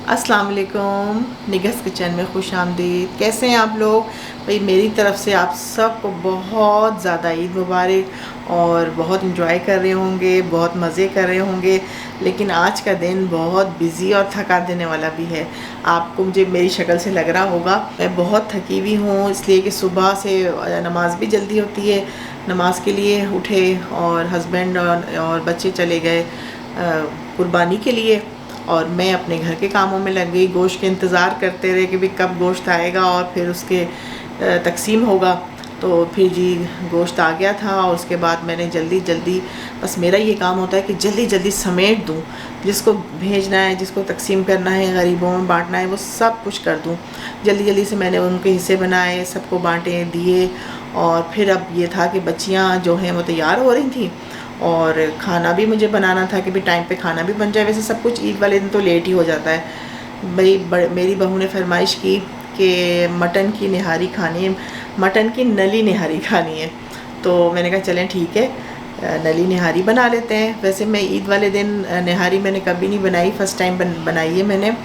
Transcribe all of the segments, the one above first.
अस्सलाम वालेकुम। निगहस किचन में खुश आमदीद। कैसे हैं आप लोग? भाई मेरी तरफ से आप सबको बहुत ज़्यादा ईद मुबारक और बहुत इंजॉय कर रहे होंगे, बहुत मज़े कर रहे होंगे। लेकिन आज का दिन बहुत बिज़ी और थका देने वाला भी है। आपको मुझे मेरी शक्ल से लग रहा होगा मैं बहुत थकी हुई हूँ, इसलिए कि सुबह से नमाज भी जल्दी होती है। नमाज के लिए उठे और हस्बैंड और बच्चे चले गए कुर्बानी के लिए और मैं अपने घर के कामों में लग गई। गोश्त के इंतज़ार करते रहे कि भाई कब गोश्त आएगा और फिर उसके तकसीम होगा। तो फिर जी गोश्त आ गया था और उसके बाद मैंने जल्दी जल्दी, बस मेरा ये काम होता है कि जल्दी जल्दी समेट दूँ, जिसको भेजना है, जिसको तकसीम करना है, गरीबों में बांटना है, वो सब कुछ कर दूँ। जल्दी जल्दी से मैंने उनके हिस्से बनाए, सबको बांटे दिए। और फिर अब ये था कि बच्चियाँ जो हैं वो तैयार हो रही थी और खाना भी मुझे बनाना था कि भी टाइम पे खाना भी बन जाए। वैसे सब कुछ ईद वाले दिन तो लेट ही हो जाता है। भाई मेरी बहू ने फरमाइश की कि मटन की निहारी खानी है, मटन की नली निहारी खानी है। तो मैंने कहा चलें ठीक है, नली निहारी बना लेते हैं। वैसे मैं ईद वाले दिन निहारी मैंने कभी नहीं बनाई, फ़र्स्ट टाइम बनाई है मैंने।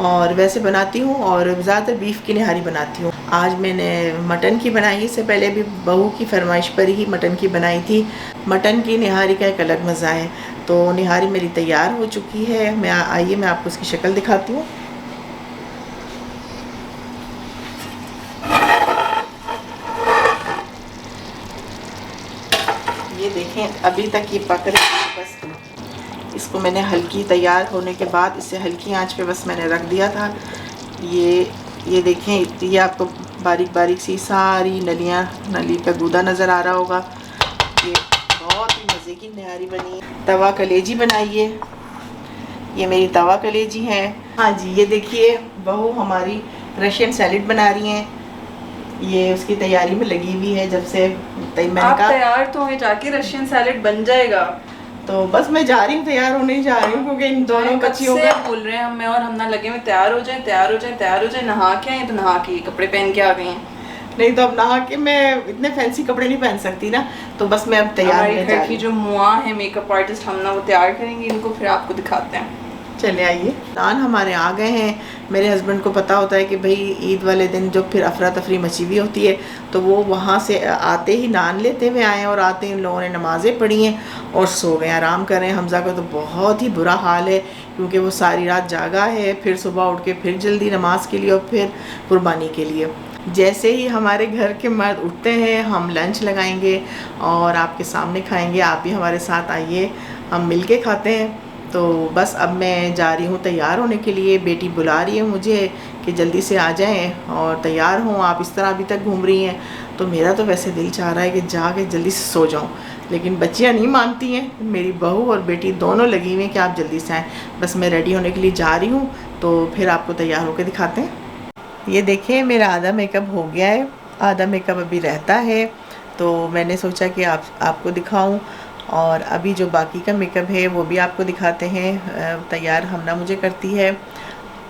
और वैसे बनाती हूँ और ज़्यादातर बीफ की निहारी बनाती हूँ। आज मैंने मटन की बनाई, इससे पहले भी बहू की फरमाइश पर ही मटन की बनाई थी। मटन की निहारी का एक अलग मज़ा है। तो निहारी मेरी तैयार हो चुकी है। आइए मैं आपको उसकी शक्ल दिखाती हूँ। ये देखें अभी तक ये पक रही है। बस इसको मैंने हल्की तैयार होने के बाद इसे हल्की आंच पे बस मैंने रख दिया था। ये देखें, ये आपको बारीक बारीक सी सारी नली का गूदा नज़र आ रहा होगा। ये बहुत ही मज़े की निहारी बनी है। तवा कलेजी बनाइए। ये मेरी तवा कलेजी है। हाँ जी, ये देखिए बहू हमारी रशियन सैलेड बना रही हैं। ये उसकी तैयारी में लगी हुई है जब से मैंने कहा तैयार तो है, जाके रशियन सैलेड बन जाएगा। तो बस मैं जा रही हूँ, तैयार होने ही जा रही हूँ क्योंकि इन दोनों बच्चियों से बोल रहे हैं हम ना लगे में तैयार हो जाए तैयार हो जाए तैयार हो जाए। नहा के आए तो नहा के कपड़े पहन के आ गए हैं। नहीं तो अब नहा के मैं इतने फैंसी कपड़े नहीं पहन सकती ना, तो बस मैं अब तैयार होने जा रही हूँ। जो मुआ है मेकअप आर्टिस्ट, हम ना वो तैयार करेंगे इनको, फिर आपको दिखाते हैं। चले आइए। नान हमारे आ गए हैं। मेरे हस्बैंड को पता होता है कि भाई ईद वाले दिन जो फिर अफरा तफरी मची हुई होती है, तो वो वहाँ से आते ही नान लेते हुए आए और आते ही इन लोगों ने नमाज़ें पढ़ी हैं और सो गए, आराम कर रहे हैं। हमज़ा का तो बहुत ही बुरा हाल है क्योंकि वो सारी रात जागा है, फिर सुबह उठ के फिर जल्दी नमाज के लिए और फिर कुर्बानी के लिए। जैसे ही हमारे घर के मर्द उठते हैं हम लंच लगाएंगे और आपके सामने खाएंगे। आप भी हमारे साथ आइए, हम मिल के खाते हैं। तो बस अब मैं जा रही हूँ तैयार होने के लिए। बेटी बुला रही है मुझे कि जल्दी से आ जाएं और तैयार हों। आप इस तरह अभी तक घूम रही हैं, तो मेरा तो वैसे दिल चाह रहा है कि जाके जल्दी से सो जाऊँ, लेकिन बच्चियाँ नहीं मानती हैं। मेरी बहू और बेटी दोनों लगी हुई हैं कि आप जल्दी से आएँ। बस मैं रेडी होने के लिए जा रही हूँ, तो फिर आपको तैयार होकर दिखाते हैं। ये देखिए मेरा आधा मेकअप हो गया है, आधा मेकअप अभी रहता है। तो मैंने सोचा कि आपको दिखाऊं और अभी जो बाकी का मेकअप है वो भी आपको दिखाते हैं। तैयार हमना मुझे करती है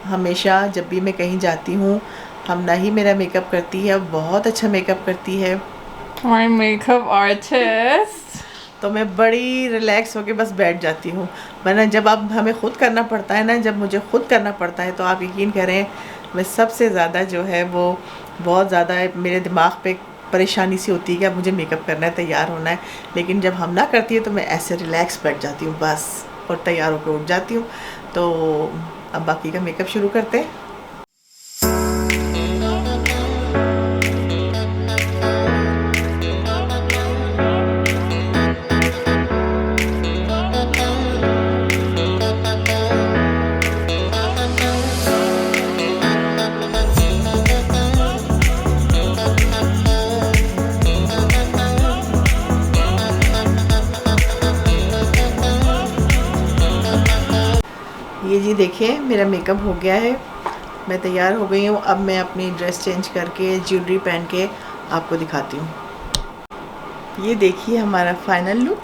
हमेशा, जब भी मैं कहीं जाती हूँ हमना ही मेरा मेकअप करती है, बहुत अच्छा मेकअप करती है। My makeup artist. तो मैं बड़ी रिलैक्स होके बस बैठ जाती हूँ। वरना जब अब हमें ख़ुद करना पड़ता है ना, जब मुझे ख़ुद करना पड़ता है, तो आप यकीन करें मैं सबसे ज़्यादा जो है वो बहुत ज़्यादा मेरे दिमाग पे परेशानी सी होती है कि अब मुझे मेकअप करना है, तैयार होना है। लेकिन जब हम ना करती है तो मैं ऐसे रिलैक्स बैठ जाती हूँ बस, और तैयार होकर उठ जाती हूँ। तो अब बाकी का मेकअप शुरू करते हैं। ये जी देखिए मेरा मेकअप हो गया है, मैं तैयार हो गई हूँ। अब मैं अपनी ड्रेस चेंज करके ज्वेलरी पहन के आपको दिखाती हूँ। ये देखिए हमारा फाइनल लुक।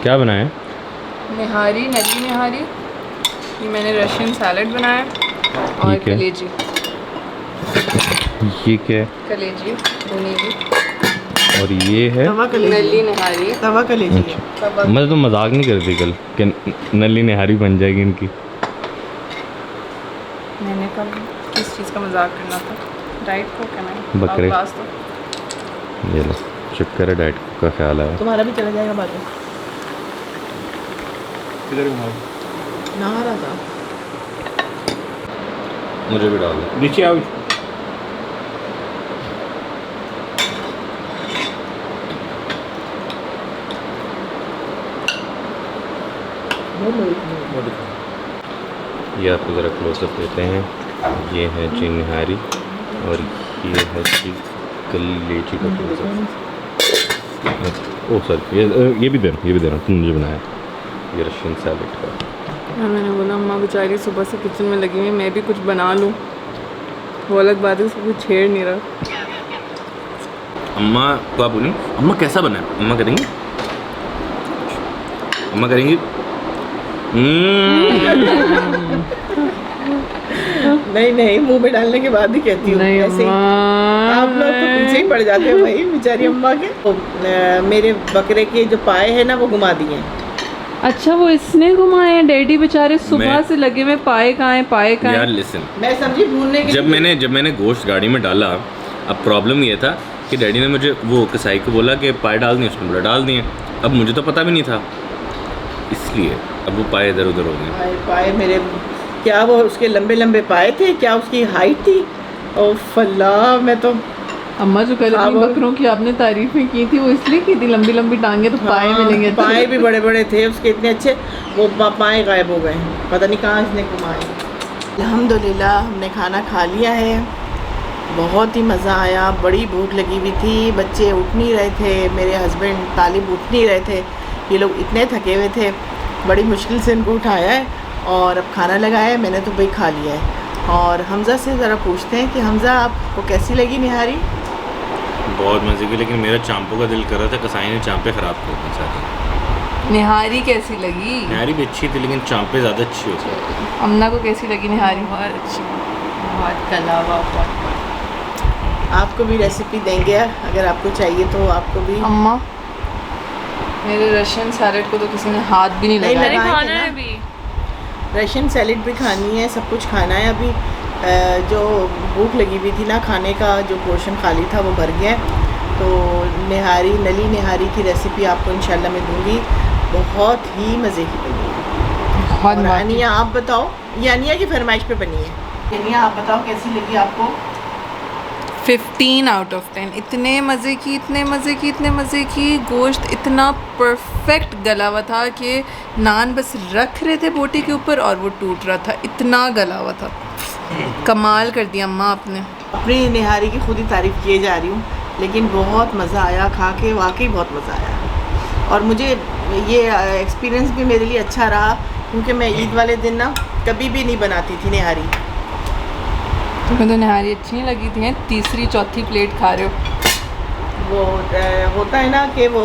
क्या बनाया? निहारी, नली निहारी। ये मैंने रशियन सैलेड बनाया और कलेजी। ये क्या है? कलेजी भुनी हुई, और ये है तवा कलेजी, नली निहारी। तवा कलेजी है। अच्छा। मैं तो मजाक नहीं कर रही कल कि नली निहारी बन जाएगी इनकी। मैंने कल किस चीज़ का मजाक करना था? डाइट को क्या मैं बकरे। पास तो ये लो, शुक्र है डाइट का ख्याल आया। तुम्हारा भी चला जाएगा बाद में। नहा रहा था। मुझे भी डाल दो। नीचे आओ। ये आपको ज़रा क्लोजअप देते हैं। ये है जी निहारी और ये है जी कलेजी का क्लोजअप। ओह सर, ये भी दे रहा हूँ, तुमने मुझे बनाया। ये रशियन सैलेड का। और मैंने बोला अम्मा बेचारी सुबह से किचन में लगी हुई, मैं भी कुछ बना लूँ। वो अलग बात है, उसको कुछ छेड़ नहीं रहा। अम्मा को आप बोलें अम्मा कैसा बना है? अम्मा करेंगी, अम्मा करेंगी। नहीं मुंह में डालने के बाद ही कहती हूँ। ऐसे ही आप लोग तो पीछे ही पड़ जाते हो भाई बेचारी अम्मा के। तो, मेरे बकरे के जो पाए हैं ना वो घुमा दिए हैं। अच्छा, वो इसने घुमाए हैं? डैडी बेचारे सुबह मैं- से लगे हुए, पाए कहाँ हैं, पाए कहाँ यार हैं? लिसन, मैं समझी भूनने के जब मैंने गोश्त गाड़ी में डाला, अब प्रॉब्लम ये था कि डैडी ने मुझे वो कसाई को बोला कि पाए डाल दिए, उसने बोला डाल दिए। अब मुझे तो पता भी नहीं था, इसलिए अब वो पाए इधर उधर हो गए। पाए मेरे, क्या वो उसके लंबे लंबे पाए थे, क्या उसकी हाइट थी? ओ फल्ला, मैं तो अम्मा जो कल अपनी बकरों की आपने तारीफें की थी, वो इसलिए की थी लंबी लंबी टांगे तो पाए मिलेंगे। पाए भी बड़े बड़े थे उसके, इतने अच्छे। वो पाए गायब हो गए, पता नहीं कहाँ इसने घुमाए। अल्हम्दुलिल्लाह हमने खाना खा लिया है, बहुत ही मज़ा आया। बड़ी भूख लगी हुई थी, बच्चे उठ नहीं रहे थे, मेरे हस्बैंड तालिब उठ नहीं रहे थे, ये लोग इतने थके हुए थे, बड़ी मुश्किल से इनको उठाया है और अब खाना लगाया है। मैंने तो भाई खा लिया है। और हमज़ा से ज़रा पूछते हैं कि हमज़ा आपको कैसी लगी निहारी? बहुत मज़े की, लेकिन मेरा चांपों का दिल कर रहा था, कसाई ने चांपे ख़राब कर दी सारी। निहारी कैसी लगी? निहारी भी अच्छी थी लेकिन चांपे ज़्यादा अच्छी होती है। अम्ना को कैसी लगी निहारी? बहुत अच्छी, बहुत कलावा, बहुत। आपको भी रेसिपी देंगे अगर आपको चाहिए तो, आपको भी। अम्मा मेरे रशियन सैलेड को तो किसी ने हाथ भी नहीं नहीं लगाया। लगाएंगे खाना ना। है अभी। रशियन सैलेड भी खानी है, सब कुछ खाना है अभी। जो भूख लगी हुई थी ना, खाने का जो पोर्शन खाली था वो भर गया है। तो निहारी, नली निहारी की रेसिपी आपको इंशाल्लाह मैं दूंगी, बहुत ही मज़े की बनी है। और अनिया आप बताओ, ये अनिया की फरमाइश पे बनी है। अनिया आप बताओ कैसी लगी आपको? 15 आउट ऑफ 10। इतने मज़े की, इतने मज़े की, इतने मज़े की। गोश्त इतना परफेक्ट गला हुआ था कि नान बस रख रहे थे बोटी के ऊपर और वो टूट रहा था, इतना गला हुआ था। कमाल कर दिया अम्मा आपने। अपनी निहारी की खुद ही तारीफ़ किए जा रही हूँ, लेकिन बहुत मज़ा आया खा के, वाकई बहुत मज़ा आया। और मुझे ये एक्सपीरियंस भी मेरे लिए अच्छा रहा, क्योंकि मैं ईद वाले दिन ना कभी भी नहीं बनाती थी निहारी। तुम्हें तो निहारी अच्छी नहीं लगी थी? तीसरी चौथी प्लेट खा रहे हो। वो होता है ना कि वो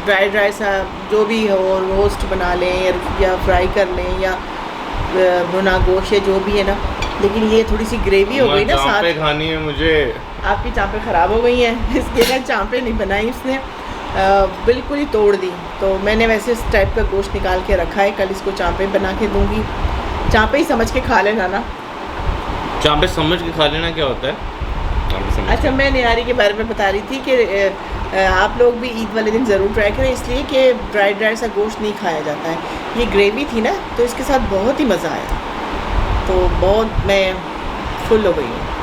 ड्राई सा जो भी हो, रोस्ट बना लें या फ्राई कर लें या भुना गोश्त, जो भी है ना, लेकिन ये थोड़ी सी ग्रेवी हो गई ना साथ। खानी है मुझे। आपकी चांपें ख़राब हो गई हैं, इसके लिए चांपें नहीं बनाई उसने, बिल्कुल ही तोड़ दी। तो मैंने वैसे इस टाइप का गोश्त निकाल के रखा है, कल इसको चांपें बना के दूँगी। चांपें ही समझ के खा लेना ना। चांपे समझ के खा लेना क्या होता है? अच्छा, मैं निहारी के बारे में बता रही थी कि आप लोग भी ईद वाले दिन ज़रूर ट्राई करें, इसलिए कि ड्राई सा गोश्त नहीं खाया जाता है। ये ग्रेवी थी ना, तो इसके साथ बहुत ही मज़ा आया, तो बहुत मैं फुल हो गई हूँ।